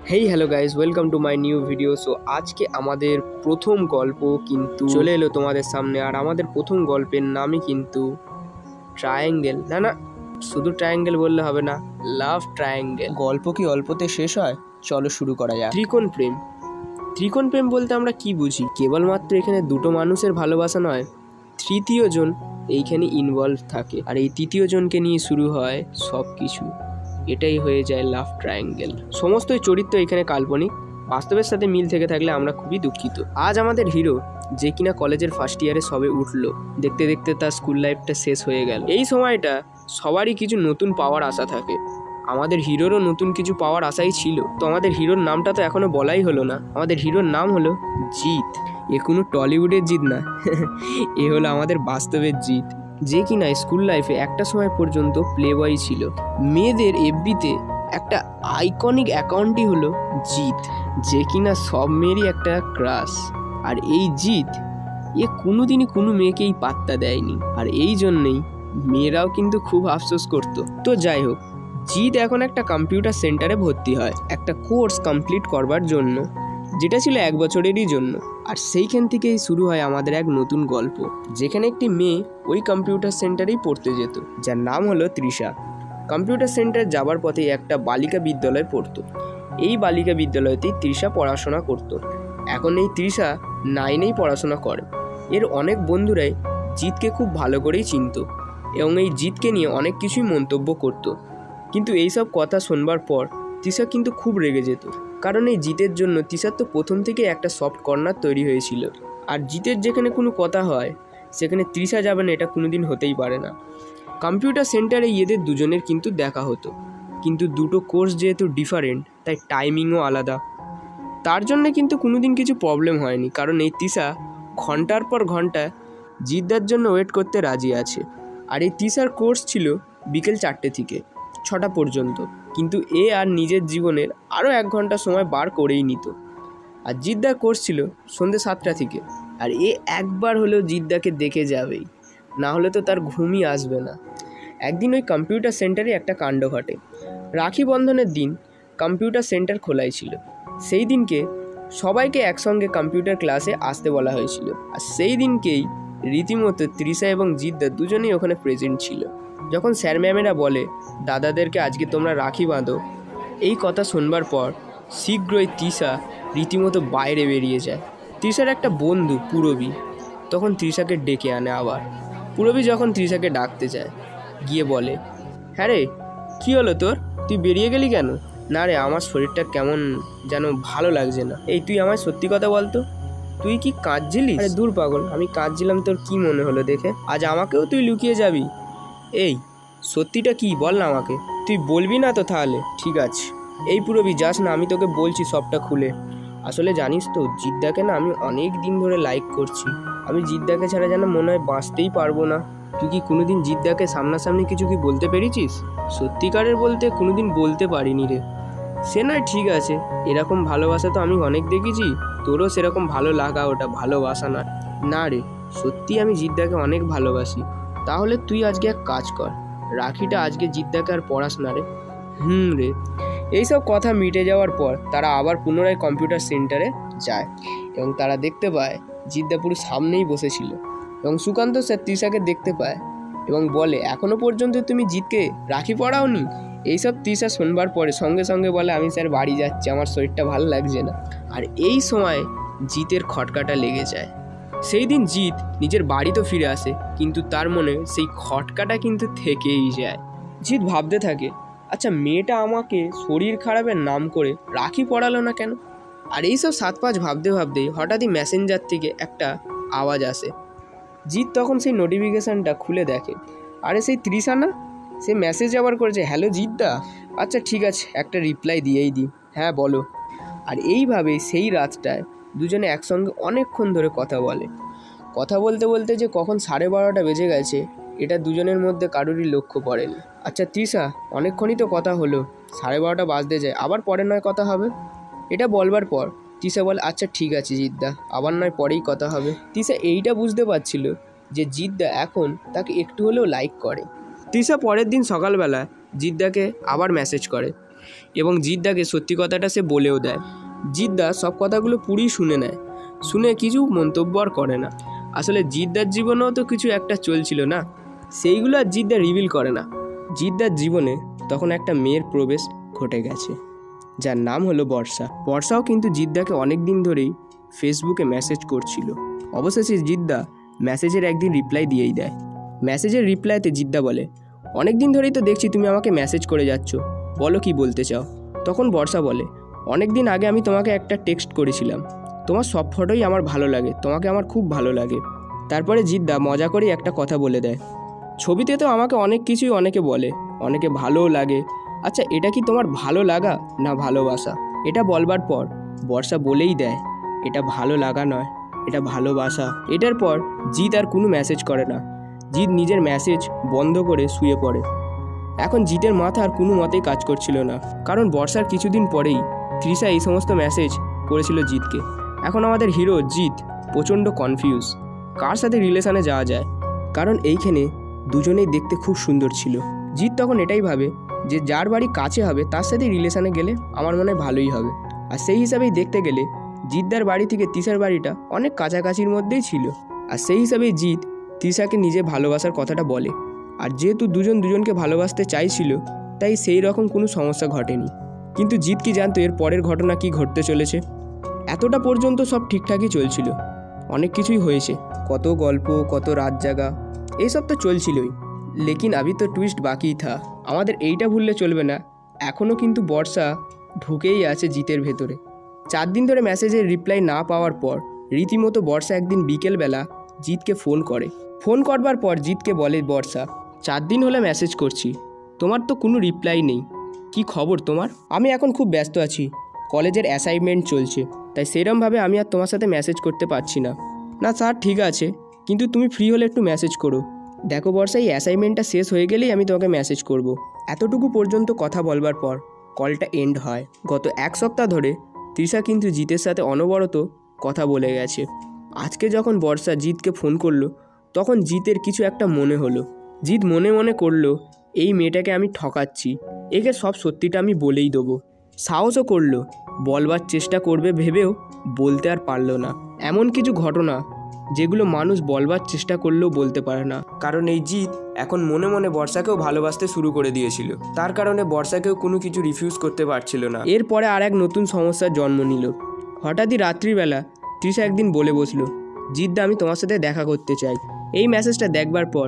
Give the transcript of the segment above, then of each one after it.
Hey hello guys, welcome to my new video. So আজকে আমাদের প্রথম গল্প কিন্তু চলে এলো তোমাদের সামনে। আর আমাদের প্রথম গল্পের নামই কিন্তু ট্রায়াঙ্গেল। না, শুধু ট্রায়াঙ্গেল বললে হবে না, লাভ ট্রায়াঙ্গেল। গল্প কি অল্পতে শেষ হয়? চলো শুরু করা যাক। ত্রিকোণ প্রেম। ত্রিকোণ প্রেম বলতে আমরা কি বুঝি? কেবলমাত্র এখানে দুটো মানুষের ভালোবাসা নয়, তৃতীয় জন এইখানে ইনভলভ থাকে, আর এই তৃতীয় জনকে নিয়ে শুরু হয় সব কিছু। এটাই হয়ে যায় লাভ ট্রায়াঙ্গেল। সমস্ত চরিত্র এখানে কাল্পনিক, বাস্তবের সাথে মিল থেকে থাকলে আমরা খুবই দুঃখিত। আজ আমাদের হিরো, যে কিনা কলেজের ফার্স্ট ইয়ারে সবে উঠলো, দেখতে দেখতে তার স্কুল লাইফটা শেষ হয়ে গেল। এই সময়টা সবারই কিছু নতুন পাওয়ার আশা থাকে। আমাদের হিরোরও নতুন কিছু পাওয়ার আশাই ছিল। তো আমাদের হিরোর নামটা তো এখনো বলাই হলো না। আমাদের হিরোর নাম হলো জিৎ। এ কোনো টলিউডের জিৎ না, এ হলো আমাদের বাস্তবের জিৎ, যে কিনা স্কুল লাইফে একটা সময় পর্যন্ত প্লে বয় ছিল। মেয়েদের এফবিতে একটা আইকনিক অ্যাকাউন্টই হলো জিৎ, যে কিনা সব মেয়েরই একটা ক্রাশ। আর এই জিৎ, এ কোনোদিনই কোনো মেয়েকেই পাত্তা দেয়নি, আর এই জন্যেই মেয়েরাও কিন্তু খুব আফসোস করতো। তো যাই হোক, জিৎ এখন একটা কম্পিউটার সেন্টারে ভর্তি হয় একটা কোর্স কমপ্লিট করবার জন্য, যেটা ছিল 1 বছরেরই জন্য। আর সেইখান থেকেই শুরু হয় আমাদের এক নতুন গল্প, যেখানে একটি মেয়ে ওই কম্পিউটার সেন্টারেই পড়তে যেত, যার নাম হলো তৃষা। কম্পিউটার সেন্টার যাবার পথে একটা বালিকা বিদ্যালয় পড়তো। এই বালিকা বিদ্যালয়তেই তৃষা পড়াশোনা করত। এখন এই তৃষা 9-এই পড়াশোনা করে। এর অনেক বন্ধুরাই জিৎকে খুব ভালো করেই চিনত এবং এই জিৎকে নিয়ে অনেক কিছুই মন্তব্য করত। কিন্তু এইসব কথা শোনবার পর তৃষা কিন্তু খুব রেগে যেত, কারণ এই জিতের জন্য তৃষার তো প্রথম থেকে একটা সফট কর্নার তৈরি হয়েছিল। আর জিতের যেখানে কোনো কথা হয় সেখানে তৃষা যাবে না, এটা কোনোদিন হতেই পারে না। কম্পিউটার সেন্টারে এদের দুজনের কিন্তু দেখা হতো, কিন্তু দুটো কোর্স যেহেতু ডিফারেন্ট, তাই টাইমিংও আলাদা। তার জন্য কিন্তু কোনোদিন কিছু প্রবলেম হয়নি, কারণ এই তৃষা ঘন্টার পর ঘন্টা জিদ্দার জন্য ওয়েট করতে রাজি আছে। আর এই তৃষার কোর্স ছিল বিকেল 4টে থেকে 6টা পর্যন্ত, কিন্তু এ আর নিজের জীবনের আরও 1 ঘন্টা সময় বার করেই নিত। আর জিদ্দার কোর্স ছিল সন্ধ্যে 7টা থেকে, আর এ একবার হলেও জিদ্দাকে দেখে যাবেই, না হলে তো তার ঘুমই আসবে না। একদিন ওই কম্পিউটার সেন্টারে একটা কাণ্ড ঘটে। রাখি বন্ধনের দিন কম্পিউটার সেন্টার খোলাই ছিল। সেই দিনকে সবাইকে একসঙ্গে কম্পিউটার ক্লাসে আসতে বলা হয়েছিল, আর সেই দিনকেই রীতিমতো তৃষা এবং জিদ্দা দুজনেই ওখানে প্রেজেন্ট ছিল। যখন স্যার ম্যামেরা বলে দাদাদেরকে আজকে তোমরা রাখি বাঁধো, এই কথা শুনবার পর শীঘ্রই তৃষা রীতিমতো বাইরে বেরিয়ে যায়। তৃষার একটা বন্ধু পূরবী তখন তৃষাকে ডেকে আনে। আবার পূরবী যখন তৃষাকে ডাকতে যায়, গিয়ে বলে, হ্যাঁ রে, কী হলো তোর? তুই বেরিয়ে গেলি কেন? না রে, আমার শরীরটা কেমন যেন ভালো লাগছে না। এই তুই আমায় সত্যি কথা বলতো, তুই কি কাঁদছিলিস? আরে দূর পাগল, আমি কাঁদছিলাম তোর কি মনে হলো দেখে? আজ আমাকেও তুই লুকিয়ে যাবি? এই সত্যিটা কি বল না আমাকে। তুই বলবি না তো তাহলে ঠিক আছে। এই পূরবী যাস না, আমি তোকে বলছি সবটা খুলে। আসলে জানিস তো, জিদ্দাকে না আমি অনেক দিন ধরে লাইক করছি। আমি জিদ্দাকে ছাড়া যেন মনে হয় বাঁচতেই পারবো না। তুই কি কোনোদিন জিদ্দাকে সামনাসামনি কিছু কি বলতে পেরেছিস? সত্যিকারের বলতে কোনোদিন বলতে পারিনি রে। সে নয় ঠিক আছে, এরকম ভালোবাসা তো আমি অনেক দেখেছি, তোরও সেরকম ভালো লাগা ওটা ভালোবাসা না। না রে, সত্যি আমি জিদ্দাকে অনেক ভালোবাসি। তাহলে তুই আজকে এক কাজ কর, রাখিটা আজকে জিদ্দাকে আর পড়াস না রে। রে। এইসব কথা মিটে যাওয়ার পর তারা আবার পুনরায় কম্পিউটার সেন্টারে যায় এবং তারা দেখতে পায় জিদ্দা পুরো সামনেই বসেছিল। এবং সুকান্ত স্যার তৃষাকে দেখতে পায় এবং বলে, এখনও পর্যন্ত তুমি জিতকে রাখি পড়াওনি? এইসব তৃষা শোনবার পরে সঙ্গে সঙ্গে বলে, আমি স্যার বাড়ি যাচ্ছি, আমার শরীরটা ভালো লাগছে না। আর এই সময় জিতের খটকাটা লেগে যায়। সেই দিন জিৎ নিজের বাড়ি তো ফিরে আসে, কিন্তু তার মনে সেই খটকাটা কিন্তু থেকেই যায়। জিৎ ভাবতে থাকে, আচ্ছা মেয়েটা আমাকে শরীর খারাপের নাম করে রাখি পড়ালো না কেন? আর এইসব 7-5 ভাবতে ভাবতেই হঠাৎই মেসেঞ্জার থেকে একটা আওয়াজ আসে। জিৎ তখন সেই নোটিফিকেশানটা খুলে দেখে, আরে সেই তৃষা না, সে মেসেজ আবার করেছে, হ্যালো জিৎদা, আচ্ছা ঠিক আছে একটা রিপ্লাই দিয়েই দিই, হ্যাঁ বলো। আর এইভাবেই সেই রাতটায় দুজনে একসঙ্গে অনেকক্ষণ ধরে কথা বলে। কথা বলতে বলতে যে কখন 12:30 বেজে গেছে এটা দুজনের মধ্যে কারোরই লক্ষ্য পড়েনি। আচ্ছা তৃষা, অনেকক্ষণই তো কথা হলো, 12:30 বাজতে যায়, আবার পরে নয় কথা হবে। এটা বলবার পর তৃষা বলে, আচ্ছা ঠিক আছে জিদ্দা, আবার নয় পরেই কথা হবে। তৃষা এইটা বুঝতে পারছিল যে জিদ্দা এখন তাকে একটু হলেও লাইক করে। তৃষা পরের দিন সকালবেলা জিদ্দাকে আবার মেসেজ করে, এবং জিদ্দাকে সত্যি কথাটা সে বলেও দেয়। জিদ্দা সব কথাগুলো পুরোই শুনে নেয়, শুনে কিছু মন্তব্য আর করে না। আসলে জিদ্দার জীবনেও তো কিছু একটা চলছিল না, সেইগুলো আর জিদ্দা রিভিল করে না। জিদ্দার জীবনে তখন একটা মেয়ের প্রবেশ ঘটে গেছে, যার নাম হলো বর্ষা। বর্ষাও কিন্তু জিদ্দাকে অনেক দিন ধরেই ফেসবুকে মেসেজ করছিল। অবশেষে জিদ্দা মেসেজের একদিন রিপ্লাই দিয়েই দেয়। মেসেজের রিপ্লাইতে জিদ্দা বলে, অনেক দিন ধরেই তো দেখছি তুমি আমাকে মেসেজ করে যাচ্ছ, বলো কি বলতে চাও। তখন বর্ষা বলে, অনেক দিন আগে আমি তোমাকে একটা টেক্সট করেছিলাম, তোমার সব ফটোই আমার ভালো লাগে, তোমাকে আমার খুব ভালো লাগে। তারপরে জিদ্দা মজা করেই একটা কথা বলে দেয়, ছবিতে তো আমাকে অনেক কিছুই অনেকে বলে, অনেকে ভালোও লাগে, আচ্ছা এটা কি তোমার ভালো লাগা না ভালোবাসা? এটা বলবার পর বর্ষা বলেই দেয়, এটা ভালো লাগা নয়, এটা ভালোবাসা। এটার পর জিৎ আর কোনো মেসেজ করে না। জিৎ নিজের মেসেজ বন্ধ করে শুয়ে পড়ে। এখন জিতের মাথা আর কোনো মতেই কাজ করছিল না, কারণ বর্ষার কিছুদিন পরেই তৃষা এই সমস্ত মেসেজ করেছিল জিতকে। এখন আমাদের হিরো জিৎ প্রচণ্ড কনফিউজ, কার সাথে রিলেশনে যাওয়া যায়, কারণ এইখানে দুজনেই দেখতে খুব সুন্দর ছিল। জিৎ তখন এটাই ভাবে যে যার বাড়ি কাছে হবে তার সাথে রিলেশনে গেলে আমার মনে হয় ভালোই হবে। আর সেই হিসাবেই দেখতে গেলে জিদ্দার বাড়ি থেকে তৃষার বাড়িটা অনেক কাছাকাছির মধ্যেই ছিল। আর সেই হিসাবেই জিৎ তৃষাকে নিজে ভালোবাসার কথাটা বলে। আর যেহেতু দুজন দুজনকে ভালোবাসতে চাইছিল, তাই সেই রকম কোনো সমস্যা ঘটেনি। কিন্তু জিৎ কি জানতো এর পরের ঘটনা কি ঘটতে চলেছে? এতটা পর্যন্ত সব ঠিকঠাকই চলছিল, অনেক কিছুই হয়েছে, কত গল্প, কত রাত জাগা, এইসব তো চলছিলই। লেকিন আবি তো টুইস্ট বাকিই থা। আমাদের এইটা ভুললে চলবে না, এখনও কিন্তু বর্ষা ঢুকেই আছে জিতের ভেতরে। 4 দিন ধরে মেসেজের রিপ্লাই না পাওয়ার পর রীতিমতো বর্ষা একদিন বিকেলবেলা জিতকে ফোন করে। ফোন করবার পর জিতকে বলে বর্ষা, 4 দিন হলে মেসেজ করছি, তোমার তো কোনো রিপ্লাই নেই, কি খবর তোমার? আমি এখন খুব ব্যস্ত আছি, কলেজের অ্যাসাইনমেন্ট চলছে, তাই সেরমভাবে আমি আর তোমার সাথে মেসেজ করতে পারছি না। না স্যার ঠিক আছে, কিন্তু তুমি ফ্রি হলে একটু মেসেজ করো। দেখো বর্ষা, এই অ্যাসাইনমেন্টটা শেষ হয়ে গেলেই আমি তোমাকে মেসেজ করব। এতটুকু পর্যন্ত কথা বলবার পর কলটা এন্ড হয়। গত 1 সপ্তাহ ধরে তৃষা কিন্তু জিতের সাথে অনবরত কথা বলে গেছে। আজকে যখন বর্ষা জিতকে ফোন করলো, তখন জিতের কিছু একটা মনে হলো। জিত মনে মনে করলো, এই মেয়েটাকে আমি ঠকাচ্ছি, একে সব সত্যিটা আমি বলেই দেবো। সাহসও করলো, বলবার চেষ্টা করবে ভেবেও বলতে আর পারলো না। এমন কিছু ঘটনা যেগুলো মানুষ বলবার চেষ্টা করলেও বলতে পারে না, কারণ এই জিত এখন মনে মনে বর্ষাকেও ভালোবাসতে শুরু করে দিয়েছিল। তার কারণে বর্ষাকেও কোনো কিছু রিফিউজ করতে পারছিল না। এরপরে আর এক নতুন সমস্যার জন্ম নিল। হঠাৎই রাত্রিবেলা তৃষা একদিন বলে বসলো, জিদ্দা আমি তোমার সাথে দেখা করতে চাই। এই মেসেজটা দেখবার পর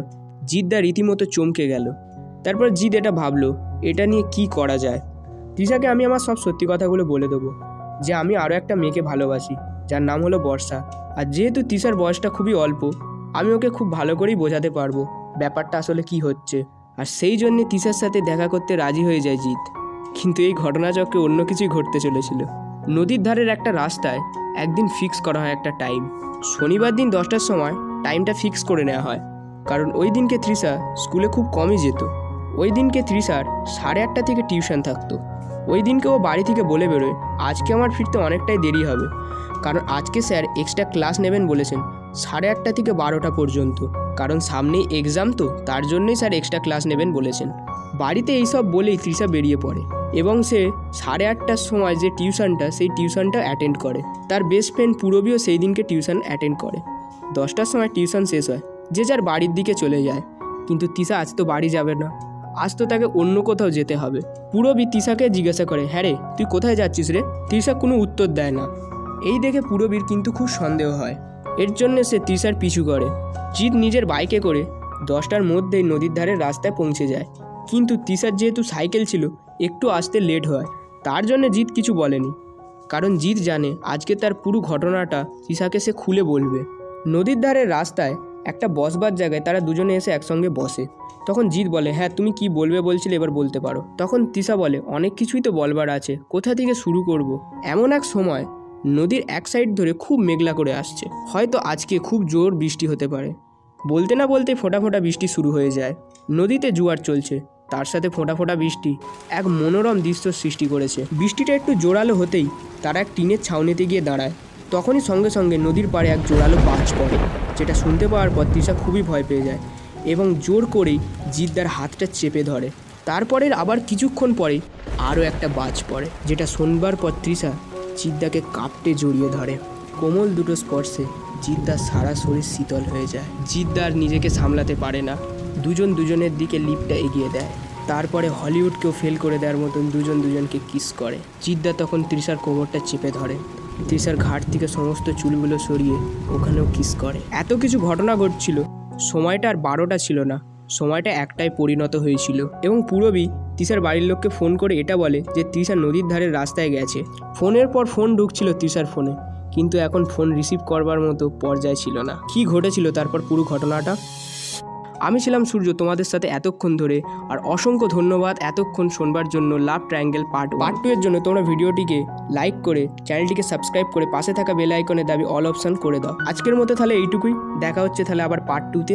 জিদ্দা রীতিমতো চমকে গেল। তারপর জিদ এটা ভাবলো, এটা নিয়ে কি করা যায়। তৃষাকে আমি আমার সব সত্যি কথাগুলো বলে দেবো, যে আমি আরও একটা মেয়েকে ভালোবাসি, যার নাম হলো বর্ষা। আর যেহেতু তৃষার বয়সটা খুবই অল্প, আমি ওকে খুব ভালো করেই বোঝাতে পারবো ব্যাপারটা আসলে কি হচ্ছে। আর সেই জন্যে তৃষার সাথে দেখা করতে রাজি হয়ে যায় জিৎ। কিন্তু এই ঘটনাচক্রে অন্য কিছুই ঘটতে চলেছিল। নদীর ধারের একটা রাস্তায় একদিন ফিক্স করা হয় একটা টাইম। শনিবার দিন 10টার সময় টাইমটা ফিক্স করে নেওয়া হয়, কারণ ওই দিনকে তৃষা স্কুলে খুব কমই যেত। ওই দিনকে তৃষার 8:30 থেকে টিউশন থাকতো। ওই দিনকে ও বাড়ি থেকে বলে বেরোয়, আজকে আমার ফিরতে অনেকটাই দেরি হবে, কারণ আজকে স্যার এক্সট্রা ক্লাস নেবেন বলেছেন 8:30 থেকে 12টা পর্যন্ত, কারণ সামনেই এক্সাম, তো তার জন্যই স্যার এক্সট্রা ক্লাস নেবেন বলেছেন। বাড়িতে এইসব বলেই তৃষা বেরিয়ে পড়ে এবং সে 8:30টার সময় যে টিউশনটা, সেই টিউশনটা অ্যাটেন্ড করে। তার বেস্ট ফ্রেন্ড পূরবীও সেই দিনকে টিউশন অ্যাটেন্ড করে। 10টার সময় টিউশন শেষ হয়, যে যার বাড়ির দিকে চলে যায়। কিন্তু তৃষা আজ তো বাড়ি যাবে না, আজ তো তাকে অন্য কোথাও যেতে হবে। পূরবী তৃষাকে জিজ্ঞাসা করে, হ্যাঁ রে তুই কোথায় যাচ্ছিস রে? তৃষা কোনো উত্তর দেয় না। এই দেখে পূরবীর কিন্তু খুব সন্দেহ হয়, এর জন্য সে তৃষার পিছু করে। জিৎ নিজের বাইকে করে 10টার মধ্যেই নদীর ধারের রাস্তায় পৌঁছে যায়। কিন্তু তৃষার যেহেতু সাইকেল ছিল, একটু আসতে লেট হয়, তার জন্য জিৎ কিছু বলেনি, কারণ জিৎ জানে আজকে তার পুরো ঘটনাটা তৃষাকে সে খুলে বলবে। নদীর ধারের রাস্তায় একটা বসবার জায়গায় তারা দুজনে এসে একসঙ্গে বসে। তখন জিৎ বলে, হ্যাঁ তুমি কি বলবে বলছিলে, এবার বলতে পারো। তখন তৃষা বলে, অনেক কিছুই তো বলবার আছে, কোথা থেকে শুরু করব। এমন এক সময় নদীর এক সাইড ধরে খুব মেঘলা করে আসছে, হয়তো আজকে খুব জোর বৃষ্টি হতে পারে। বলতে না বলতে ফোঁটা ফোঁটা বৃষ্টি শুরু হয়ে যায়। নদীতে জোয়ার চলছে, তার সাথে ফোঁটা ফোঁটা বৃষ্টি এক মনোরম দৃশ্য সৃষ্টি করেছে। বৃষ্টিটা একটু জোরালো হতেই তারা এক টিনের ছাউনিতে গিয়ে দাঁড়ায়। তখনই সঙ্গে সঙ্গে নদীর পাড়ে এক জোরালো বাজ পড়ে, যেটা শুনতে পাওয়ার পর তৃষা খুবই ভয় পেয়ে যায় এবং জোর করেই জিদ্দার হাতটা চেপে ধরে। তারপরের আবার কিছুক্ষণ পরে আরও একটা বাজ পড়ে, যেটা শোনবার পর তৃষা জিদ্দাকে কাঁপতে জড়িয়ে ধরে। কোমল দুটো স্পর্শে জিদ্দার সারা শরীর শীতল হয়ে যায়। জিদ্দার নিজেকে সামলাতে পারে না, দুজন দুজনের দিকে লিপটা এগিয়ে দেয়। তারপরে হলিউডকেও ফেল করে দেওয়ার মতন দুজন দুজনকে কিস করে। জিদ্দা তখন তৃষার কোমরটা চেপে ধরে, তৃষার ঘাট থেকে সমস্ত চুলগুলো সরিয়ে ওখানেও কিস করে। এত কিছু ঘটনা ঘটছিল, সময়টা আর 12টা ছিল না, সময়টা একটাই পরিণত হয়েছিল। এবং পূরবী তৃষার বাড়ির লোককে ফোন করে এটা বলে যে তৃষা নদীর ধারের রাস্তায় গেছে। ফোনের পর ফোন ঢুকছিল তৃষার ফোনে, কিন্তু এখন ফোন রিসিভ করবার মতো পর্যায়ে ছিল না। কি ঘটেছিল তারপর পুরো ঘটনাটা? আমি ছিলাম সূর্য তোমাদের সাথে এতক্ষণ ধরে, আর অসংখ্য ধন্যবাদ এতক্ষণ শোনবার জন্য। লাভ ট্রায়াঙ্গেল পার্ট 2 এর জন্য তোমরা ভিডিওটিকে লাইক করে চ্যানেলটিকে সাবস্ক্রাইব করে পাশে থাকা বেল আইকনের দাবি অল অপশান করে দাও। আজকের মতো তাহলে এইটুকুই, দেখা হচ্ছে তাহলে আবার পার্ট 2-তে।